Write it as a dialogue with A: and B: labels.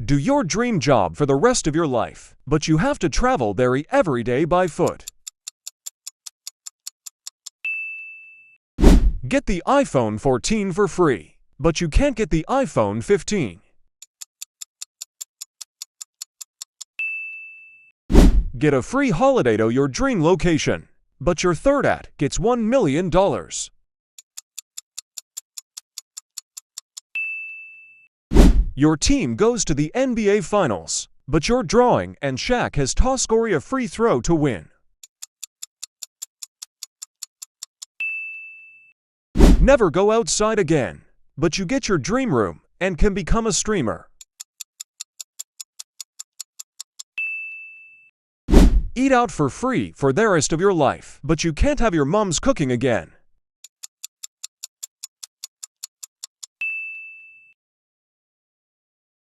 A: Do your dream job for the rest of your life, but you have to travel there every day by foot. Get the iPhone 14 for free, but you can't get the iPhone 15. Get a free holiday to your dream location, but your third at gets $1 million. Your team goes to the NBA Finals, but you're drawing and Shaq has tossed Corey a free throw to win. Never go outside again, but you get your dream room and can become a streamer. Eat out for free for the rest of your life, but you can't have your mom's cooking again.